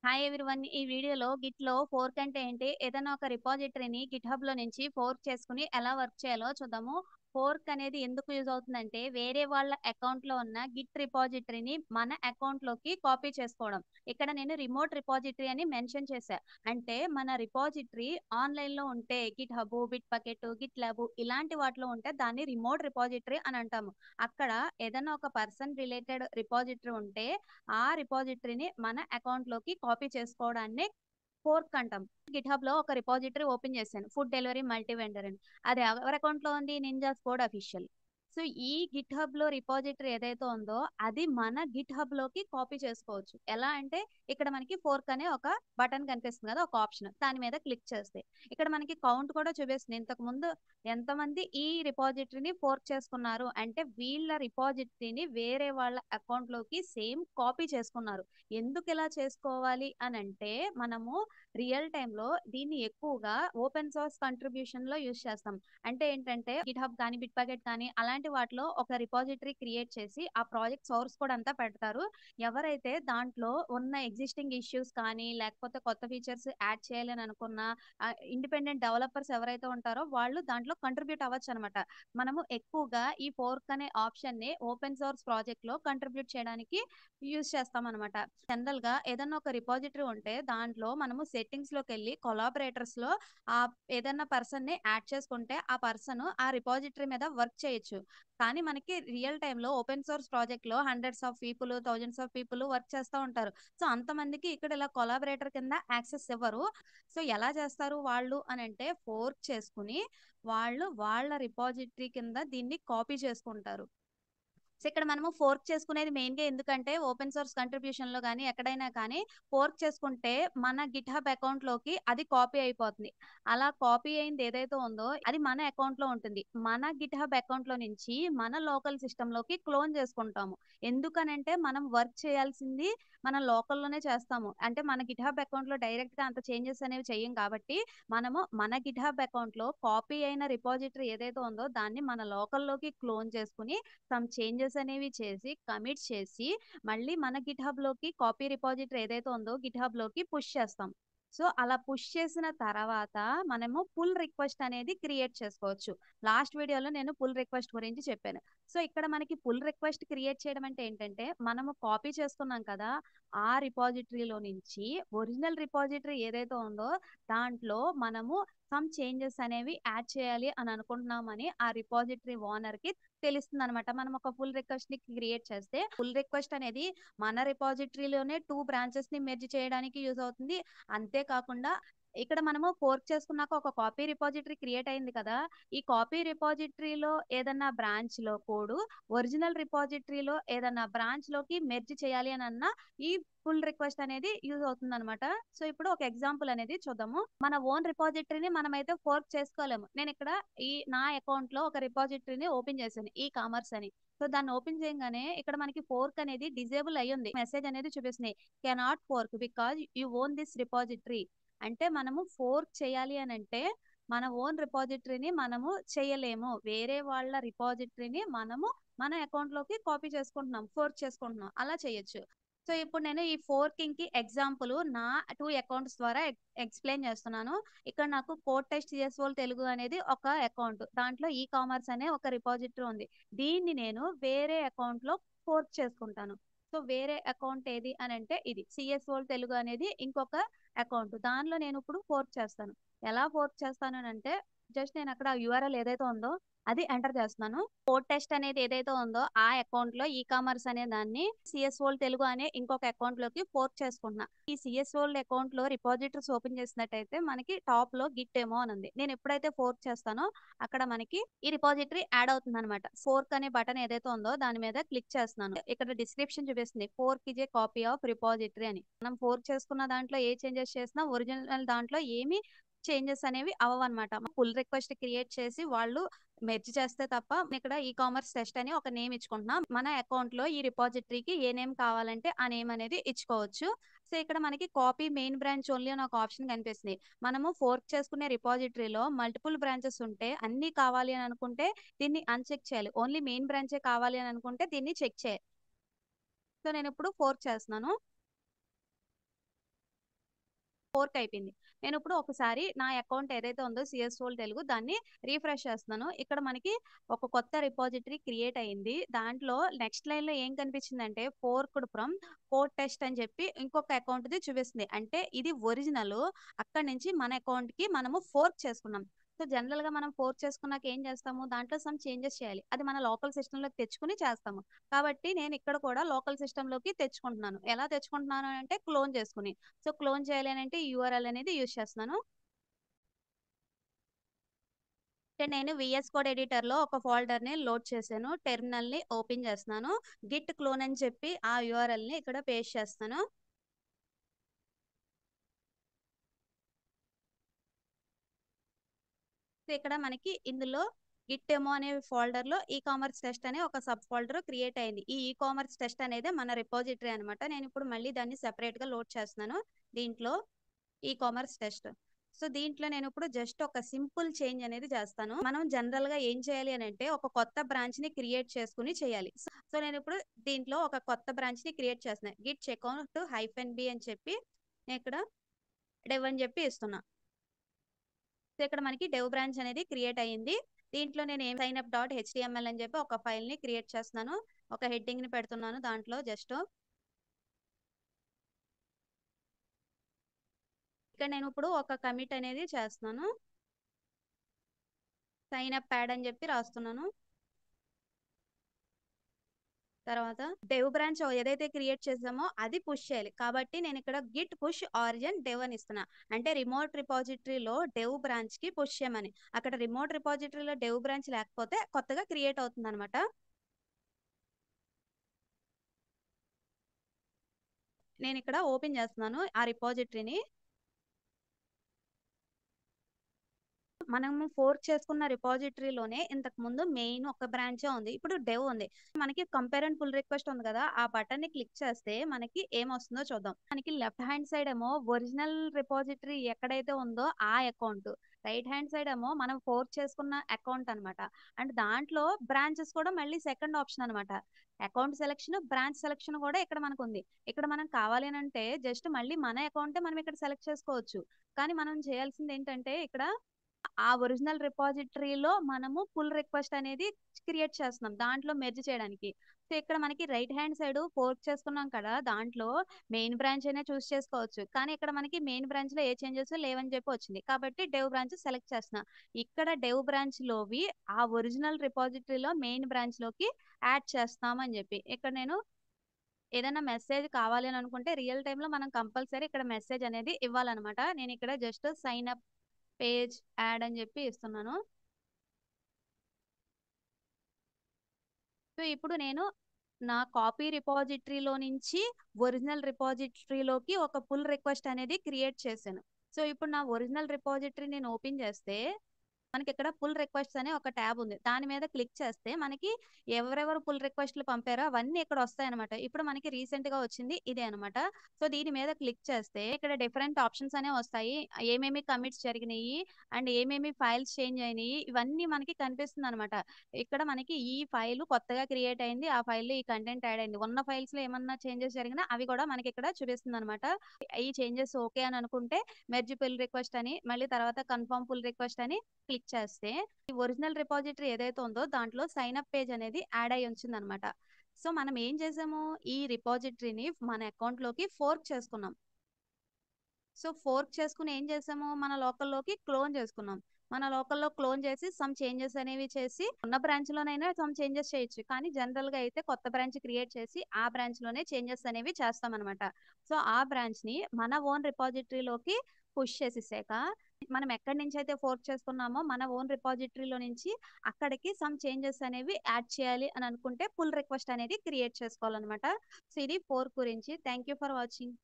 Hi everyone. ఈ వీడియోలో గిట్‌లో fork అంటే ఏంటి? ఏదైనా ఒక రిపాజిటరీని గిట్‌హబ్‌లో నుంచి ఫోర్క్ చేసుకొని ఎలా వర్క్ చేయాలో చూద్దాము. ఫోర్క్ అనేది ఎందుకు యూజ్ అవుతుందంటే, వేరే వాళ్ళ అకౌంట్‌లో ఉన్న గిట్ రిపాజిటరీని మన అకౌంట్‌లోకి కాపీ చేసుకోవడం. ఇక్కడ నేను రిమోట్ రిపాజిటరీ అని మెన్షన్ చేశా. అంటే మన రిపాజిటరీ ఆన్‌లైన్‌లో ఉంటే గిట్‌హబ్, బిట్‌బకెట్, గిట్‌ల్యాబ్ ఇలాంటి వాటిలో ఉంటే దాన్ని రిమోట్ రిపాజిటరీ అని అంటాము. అక్కడ ఏదైనా ఒక పర్సన్ రిలేటెడ్ రిపాజిటరీ ఉంటే ఆ రిపాజిటరీని మన అకౌంట్‌లోకి కాపీ చేసుకోవడాన్నే ఫోర్క్ అంటాం. గిట్‌హబ్‌లో ఒక రిపాజిటరీ ఓపెన్ చేశాను. ఫుడ్ డెలివరీ మల్టీ వెండర్ అని. అది ఎవరి అకౌంట్‌లో ఉంది? Ninjas code official. సో, ఈ గిట్‌హబ్‌లో రిపాజిటరీ ఏదైతే ఉందో అది మన గిట్‌హబ్‌లోకి కాపీ చేసుకోవచ్చు. ఎలా అంటే ఇక్కడ మనకి ఫోర్క్ అనే ఒక బటన్ కనిపిస్తుంది కదా! ఒక ఆప్షన్. దాని మీద క్లిక్ చేస్తే ఇక్కడ మనకి కౌంట్ కూడా చూపిస్తుంది. ఇంతకుముందు ఎంతమంది ఈ రిపాజిటరీని ఫోర్క్ చేసుకున్నారు అంటే వీళ్ళ రిపాజిటరీని వేరే వాళ్ళ అకౌంట్‌లోకి సేమ్ కాపీ చేసుకున్నారు. ఎందుకిలా చేసుకోవాలి అనంటే, మనము రియల్ టైమ్‌లో దీన్ని ఎక్కువగా ఓపెన్ సోర్స్ కంట్రిబ్యూషన్‌లో యూజ్ చేస్తాం. అంటే ఏంటంటే, గిట్‌హబ్ కానీ, బిట్‌బకెట్ కానీ అలాంటి వాటిలో ఒక రిపాజిటరీ క్రియేట్ చేసి, ఆ ప్రాజెక్ట్ సోర్స్ కోడ్ అంతా పెడతారు. ఎవరైతే దాంట్లో ఉన్న ఎగ్జిస్టింగ్ ఇష్యూస్ కానీ, లేకపోతే కొత్త ఫీచర్స్ యాడ్ చేయాలని అనుకున్న ఇండిపెండెంట్ డెవలపర్స్ ఎవరైతే ఉంటారో వాళ్ళు దాంట్లో కంట్రిబ్యూట్ అవ్వచ్చనమాట. మనము ఎక్కువగా ఈ ఫోర్క్ అనే ఆప్షన్‌ని ఓపెన్ సోర్స్ ప్రాజెక్ట్‌లో కంట్రిబ్యూట్ చేయడానికి యూజ్ చేస్తామనమాట. జనరల్‌గా ఏదన్నా ఒక రిపాజిటరీ ఉంటే దాంట్లో మనము సెట్టింగ్స్‌లోకెళ్ళి కొలాబరేటర్స్‌లో ఏదన్నా పర్సన్‌ని యాడ్ చేసుకుంటే ఆ పర్సన్ ఆ రిపాజిటరీ మీద వర్క్ చేయొచ్చు. కానీ మనకి రియల్ టైమ్‌లో ఓపెన్ సోర్స్ ప్రాజెక్ట్‌లో hundreds of people, thousands of people work చేస్తా ఉంటారు. సో, అంతమందికి ఇక్కడ ఇలా కొలాబరేటర్ కింద యాక్సెస్ ఇవ్వరు. సో, ఎలా చేస్తారు వాళ్ళు అనంటే ఫోర్క్ చేసుకొని వాళ్ళు వాళ్ళ రిపాజిటరీ కింద దీన్ని కాపీ చేసుకుంటారు. సో, ఇక్కడ మనము ఫోర్క్ చేసుకునేది మెయిన్‌గా ఎందుకంటే ఓపెన్ సోర్స్ కంట్రిబ్యూషన్‌లో గాని, ఎక్కడైనా కానీ ఫోర్క్ చేసుకుంటే మన గిట్‌హబ్ అకౌంట్‌లోకి అది కాపీ అయిపోతుంది. అలా కాపీ అయింది ఏదైతే ఉందో అది మన అకౌంట్‌లో ఉంటుంది. మన గిట్‌హబ్ అకౌంట్‌లో నుంచి మన లోకల్ సిస్టమ్‌లోకి క్లోన్ చేసుకుంటాము. ఎందుకనంటే మనం వర్క్ చేయాల్సింది మన లోకల్‌లోనే చేస్తాము. అంటే మన గిట్‌హబ్ అకౌంట్‌లో డైరెక్ట్‌గా అంత చేంజెస్ అనేవి చెయ్యం కాబట్టి, మనము మన గిట్‌హబ్ అకౌంట్‌లో కాపీ అయిన రిపాజిటరీ ఏదైతే ఉందో దాన్ని మన లోకల్‌లోకి క్లోన్ చేసుకొని సమ్ చేంజెస్ అనేవి చేసి, కమిట్ చేసి, మళ్ళీ మన గిట్‌హబ్‌లోకి కాపీ రిపాజిటరీ ఏదైతే ఉందో గిట్‌హబ్‌లోకి పుష్ చేస్తాం. సో, అలా పుష్ చేసిన తర్వాత మనము పుల్ రిక్వెస్ట్ అనేది క్రియేట్ చేసుకోవచ్చు. లాస్ట్ వీడియోలో నేను పుల్ రిక్వెస్ట్ గురించి చెప్పాను. సో, ఇక్కడ మనకి పుల్ రిక్వెస్ట్ క్రియేట్ చేయడం అంటే ఏంటంటే, మనము కాపీ చేసుకున్నాం కదా! ఆ రిపాజిటరీలో నుంచి ఒరిజినల్ రిపాజిటరీ ఏదైతే ఉందో దాంట్లో మనము సమ్ చేంజెస్ అనేవి యాడ్ చేయాలి అని అనుకుంటున్నామని ఆ రిపాజిటరీ ఓనర్‌కి తెలుస్తుందనమాట. మనం ఒక పుల్ రిక్వెస్ట్‌ని క్రియేట్ చేస్తే, పుల్ రిక్వెస్ట్ అనేది మన రిపాజిటరీలోనే 2 బ్రాంచెస్‌ని మెర్జ్ చేయడానికి యూజ్ అవుతుంది. అంతే కాకుండా ఇక్కడ మనము ఫోర్క్ చేసుకున్నాక ఒక కాపీ రిపాజిటరీ క్రియేట్ అయింది కదా! ఈ కాపీ రిపాజిటరీలో ఏదన్నా బ్రాంచ్‌లో కోడు ఒరిజినల్ రిపాజిటరీలో ఏదన్నా బ్రాంచ్‌లోకి మెర్జ్ చేయాలి అనన్నా ఈ పుల్ రిక్వెస్ట్ అనేది యూజ్ అవుతుందనమాట. సో, ఇప్పుడు ఒక ఎగ్జాంపుల్ అనేది చూద్దాము. మన ఓన్ రిపాజిటరీని మనమైతే ఫోర్క్ చేసుకోలేము. నేనిక్కడ నా అకౌంట్‌లో ఒక రిపాజిటరీని ఓపెన్ చేశాను. కామర్స్ అని. సో, దాన్ని ఓపెన్ చేయంగానే ఇక్కడ మనకి ఫోర్క్ అనేది డిజేబుల్ అయ్యుంది. మెసేజ్ అనేది చూపిస్తున్నాయి. Cannot fork because you own this repository. అంటే మనము ఫోర్క్ చేయాలి అనంటే మన ఓన్ రిపాజిటరీని మనము చేయలేము. వేరే వాళ్ళ రిపాజిటరీని మనము మన అకౌంట్‌లోకి కాపీ చేసుకుంటున్నాం. ఫోర్క్ చేసుకుంటున్నాం. అలా చేయొచ్చు. సో, ఇప్పుడు నేను ఈ ఫోర్కింగ్‌కి ఎగ్జాంపుల్ నా 2 అకౌంట్స్ ద్వారా ఎక్స్‌ప్లెయిన్ చేస్తున్నాను. ఇక్కడ నాకు కోడ్ టెస్ట్ సిఎస్ఓల్ తెలుగు అనేది ఒక అకౌంట్. దాంట్లో కామర్స్ అనే ఒక రిపాజిటరీ ఉంది. దీన్ని నేను వేరే అకౌంట్‌లో ఫోర్క్ చేసుకుంటాను. సో, వేరే అకౌంట్ ఏది అనంటే ఇది. సిఎస్ఓల్ తెలుగు అనేది ఇంకొక అకౌంట్. దానిలో నేనిప్పుడు ఫోర్క్ చేస్తాను. ఎలా ఫోర్క్ చేస్తాననంటే జస్ట్ నేనక్కడ యూఆర్ఎల్ ఏదైతే ఉందో అది ఎంటర్ చేస్తున్నాను. కోడ్ టెస్ట్ అనేది ఏదైతే ఉందో ఆ అకౌంట్‌లో కామర్స్ అనే దాన్ని సీఎస్‌ఓల్ తెలుగు అనే ఇంకొక అకౌంట్‌లోకి పోర్ట్ చేసుకుంటున్నా. ఈ సీఎస్‌ఓల్ అకౌంట్‌లో రిపాజిటరీస్ ఓపెన్ చేసినట్టయితే మనకి టాప్‌లో గిట్ డెమో అని ఉంది. నేను ఎప్పుడైతే ఫోర్క్ చేస్తానో అక్కడ మనకి ఈ రిపాజిటరీ యాడ్ అవుతుందనమాట. ఫోర్క్ అనే బటన్ ఏదైతే ఉందో దాని మీద క్లిక్ చేస్తున్నాను. ఇక్కడ డిస్క్రిప్షన్ చూపిస్తుంది. Fork is a copy of repository అని. మనం ఫోర్క్ చేసుకున్న దాంట్లో ఏ చేంజెస్ చేసినా ఒరిజినల్ దాంట్లో ఏమి చేంజెస్ అనేవి అవ్వవన్నమాట. పుల్ రిక్వెస్ట్ క్రియేట్ చేసి వాళ్ళు మెర్జ్ చేస్తే తప్ప ఇక్కడ కామర్స్ టెస్ట్ అని ఒక నేమ్ ఇచ్చుకుంటున్నాం. మన అకౌంట్‌లో ఈ రిపాజిటరీకి ఏ నేమ్ కావాలంటే ఆ నేమ్ అనేది ఇచ్చుకోవచ్చు. సో, ఇక్కడ మనకి కాపీ మెయిన్ బ్రాంచ్ ఓన్లీ అని ఒక ఆప్షన్ కనిపిస్తుంది. మనము ఫోర్క్ చేసుకునే రిపాజిటరీలో మల్టిపుల్ బ్రాంచెస్ ఉంటే అన్నీ కావాలి అని అనుకుంటే దీన్ని అన్‌చెక్ చేయాలి. ఓన్లీ మెయిన్ బ్రాంచే కావాలి అని అనుకుంటే దీన్ని చెక్ చేయాలి. సో, నేనిప్పుడు ఫోర్క్ చేస్తున్నాను. ఫోర్క్ అయిపోయింది. నేను ఇప్పుడు ఒకసారి నా అకౌంట్ ఏదైతే ఉందో సిఎస్ సోల్ తెలుగు దాన్ని రీఫ్రెష్ చేస్తున్నాను. ఇక్కడ మనకి ఒక కొత్త రిపాజిటరీ క్రియేట్ అయింది. దాంట్లో నెక్స్ట్ లైన్ లో ఏం కనిపించిందంటే ఫోర్క్డ్ ఫ్రమ్ కోడ్ టెస్ట్ అని చెప్పి ఇంకొక అకౌంట్ ది చూపిస్తుంది. అంటే ఇది ఒరిజినల్. అక్కడ నుంచి మన అకౌంట్ కి మనము ఫోర్క్ చేసుకున్నాం. సో జనరల్ గా మనం ఫోర్క్ చేసుకున్నాక ఏం చేస్తాము, దాంట్లో సమ్ చేంజెస్ చేయాలి. అది మన లోకల్ సిస్టమ్ లోకి తెచ్చుకుని చేస్తాము. కాబట్టి నేను ఇక్కడ కూడా లోకల్ సిస్టమ్ లోకి తెచ్చుకుంటున్నాను. ఎలా తెచ్చుకుంటున్నాను అంటే క్లోన్ చేసుకుని. సో క్లోన్ చేయాలి అని అంటే యూఆర్ఎల్ అనేది యూజ్ చేస్తున్నాను. అంటే నేను విఎస్ కోడ్ ఎడిటర్ లో ఒక ఫోల్డర్ ని లోడ్ చేశాను. టెర్మినల్ ని ఓపెన్ చేస్తున్నాను. గిట్ క్లోన్ అని చెప్పి ఆ యూఆర్ఎల్ ని ఇక్కడ పేస్ట్ చేస్తాను. సో ఇక్కడ మనకి ఇందులో గిట్ డెమో అనే ఫోల్డర్ లో ఈ కామర్స్ టెస్ట్ అనే ఒక సబ్ ఫోల్డర్ క్రియేట్ అయింది. ఈ కామర్స్ టెస్ట్ అనేది మన రిపోజిటరీ అనమాట. నేను ఇప్పుడు మళ్ళీ దాన్ని సెపరేట్ గా లోడ్ చేస్తున్నాను. దీంట్లో ఈ కామర్స్ టెస్ట్. సో దీంట్లో నేను ఇప్పుడు జస్ట్ ఒక సింపుల్ చేంజ్ అనేది చేస్తాను. మనం జనరల్ గా ఏం చేయాలి అని అంటే ఒక కొత్త బ్రాంచ్ ని క్రియేట్ చేసుకుని చేయాలి. సో నేను ఇప్పుడు దీంట్లో ఒక కొత్త బ్రాంచ్ ని క్రియేట్ చేస్తున్నాను. గిట్ చెక్అవుట్ -b అని చెప్పి నేను ఇక్కడ డెవ్ అని చెప్పి ఇస్తున్నా. సో ఇక్కడ మనకి డెవ్ బ్రాంచ్ అనేది క్రియేట్ అయ్యింది. దీంట్లో నేను ఏం signup.html అని చెప్పి ఒక ఫైల్ ని క్రియేట్ చేస్తున్నాను. ఒక హెడ్డింగ్ ని పెడుతున్నాను. దాంట్లో జస్ట్ ఇక్కడ నేను ఇప్పుడు ఒక కమిట్ అనేది చేస్తున్నాను. సైన్ అప్ ప్యాడ్ అని చెప్పి రాస్తున్నాను. తర్వాత డెవ్ బ్రాంచ్ ఏదైతే క్రియేట్ చేసామో అది పుష్ చేయాలి. కాబట్టి నేను ఇక్కడ గిట్ పుష్ ఆరిజిన్ డెవ్ అని ఇస్తున్నా. అంటే రిమోట్ రిపాజిటరీలో డెవ్ బ్రాంచ్ కి పుష్ చేయమని. అక్కడ రిమోట్ రిపాజిటరీలో డెవ్ బ్రాంచ్ లేకపోతే కొత్తగా క్రియేట్ అవుతుంది అనమాట. నేను ఇక్కడ ఓపెన్ చేస్తున్నాను ఆ రిపాజిటరీని. మనము ఫోర్క్ చేసుకున్న రిపాజిటరీలోనే ఇంతకు ముందు మెయిన్ ఒక బ్రాంచ్ ఉంది. ఇప్పుడు డెవ్ ఉంది. మనకి కంపేర్ అండ్ పుల్ రిక్వెస్ట్ ఉంది కదా, ఆ బటన్ ని క్లిక్ చేస్తే మనకి ఏమొస్తుందో చూద్దాం. మనకి లెఫ్ట్ హ్యాండ్ సైడ్ ఏమో ఒరిజినల్ రిపాజిటరీ ఎక్కడైతే ఉందో ఆ అకౌంట్, రైట్ హ్యాండ్ సైడ్ ఏమో మనం ఫోర్క్ చేసుకున్న అకౌంట్ అనమాట. అండ్ దాంట్లో బ్రాంచెస్ కూడా మళ్ళీ సెకండ్ ఆప్షన్ అనమాట. అకౌంట్ సెలెక్షన్, బ్రాంచ్ సెలెక్షన్ కూడా ఇక్కడ మనకు ఉంది. ఇక్కడ మనం కావాలి అని అంటే జస్ట్ మళ్ళీ మన అకౌంటే మనం ఇక్కడ సెలెక్ట్ చేసుకోవచ్చు. కానీ మనం చేయాల్సింది ఏంటంటే ఇక్కడ ఆ ఒరిజినల్ రిపాజిటరీలో మనము పుల్ రిక్వెస్ట్ అనేది క్రియేట్ చేస్తున్నాం దాంట్లో మెర్జ్ చేయడానికి. సో ఇక్కడ మనకి రైట్ హ్యాండ్ సైడ్ ఫోర్క్ చేసుకున్నాం కదా, దాంట్లో మెయిన్ బ్రాంచ్ అయినా చూస్ చేసుకోవచ్చు. కానీ ఇక్కడ మనకి మెయిన్ బ్రాంచ్ లో ఏ చేంజెస్ లేవని చెప్పి వచ్చింది. కాబట్టి డెవ్ బ్రాంచ్ సెలెక్ట్ చేస్తున్నా. ఇక్కడ డెవ్ బ్రాంచ్ లోవి ఆ ఒరిజినల్ రిపాజిటరీలో మెయిన్ బ్రాంచ్ లోకి యాడ్ చేస్తామని చెప్పి ఇక్కడ నేను ఏదైనా మెసేజ్ కావాలి అని అనుకుంటే రియల్ టైమ్ లో మనం కంపల్సరీ ఇక్కడ మెసేజ్ అనేది ఇవ్వాలన్నమాట. నేను ఇక్కడ just sign up page add అని చెప్పి ఇస్తున్నాను. సో ఇప్పుడు నేను నా కాపీ రిపాజిటరీలో నుంచి ఒరిజినల్ రిపాజిటరీలోకి ఒక పుల్ రిక్వెస్ట్ అనేది క్రియేట్ చేశాను. సో ఇప్పుడు నా ఒరిజినల్ రిపాజిటరీ నేను ఓపెన్ చేస్తే మనకి ఇక్కడ పుల్ రిక్వెస్ట్ అనే ఒక ట్యాబ్ ఉంది. దాని మీద క్లిక్ చేస్తే మనకి ఎవరెవరు పుల్ రిక్వెస్ట్లు పంపారో అవన్నీ ఇక్కడ వస్తాయి అనమాట. ఇప్పుడు మనకి రీసెంట్ గా వచ్చింది ఇదే అనమాట. సో దీని మీద క్లిక్ చేస్తే ఇక్కడ డిఫరెంట్ ఆప్షన్స్ అనేవి వస్తాయి. ఏమేమి కమిట్స్ జరిగినాయి అండ్ ఏమేమి ఫైల్స్ చేంజ్ అయినాయి ఇవన్నీ మనకి కనిపిస్తుంది అనమాట. ఇక్కడ మనకి ఈ ఫైల్ కొత్తగా క్రియేట్ అయింది, ఆ ఫైల్ ఈ కంటెంట్ యాడ్ అయింది, ఉన్న ఫైల్స్ లో ఏమన్నా చేంజెస్ జరిగినా అవి కూడా మనకి ఇక్కడ చూపిస్తుంది అనమాట. ఈ చేంజెస్ ఓకే అని అనుకుంటే మెర్జ్ పుల్ రిక్వెస్ట్ అని, మళ్ళీ తర్వాత కన్ఫర్మ్ పుల్ రిక్వెస్ట్ అని క్లిక్ చేస్తే ఈ ఒరిజినల్ రిపాజిటరీ ఏదైతే ఉందో దాంట్లో సైన్ అప్ పేజ్ అనేది యాడ్ అయ్యి వచ్చింది అనమాట. సో మనం ఏం చేసాము, ఈ రిపాజిటరీని మన అకౌంట్ లోకి ఫోర్క్ చేసుకున్నాం. సో ఫోర్క్ చేసుకుని ఏం చేసాము, మన లోకల్లోకి క్లోన్ చేసుకున్నాం. మన లోకల్లో క్లోన్ చేసి సమ్ చేంజెస్ అనేవి చేసి ఉన్న బ్రాంచ్ లోనైనా సమ్ చేంజెస్ చేయొచ్చు. కానీ జనరల్ గా అయితే కొత్త బ్రాంచ్ క్రియేట్ చేసి ఆ బ్రాంచ్ లోనే చేంజెస్ అనేవి చేస్తాం అనమాట. సో ఆ బ్రాంచ్ ని మన ఓన్ రిపాజిటరీలోకి పుష్ చేసేసాక మనం ఎక్కడి నుంచి అయితే ఫోర్క్ చేసుకున్నామో మన ఓన్ రిపాజిటరీలో నుంచి అక్కడికి సమ్ చేంజెస్ అనేవి యాడ్ చేయాలి అని అనుకుంటే పుల్ రిక్వెస్ట్ అనేది క్రియేట్ చేసుకోవాలన్నమాట. సో ఇది ఫోర్క్ గురించి. Thank you for watching.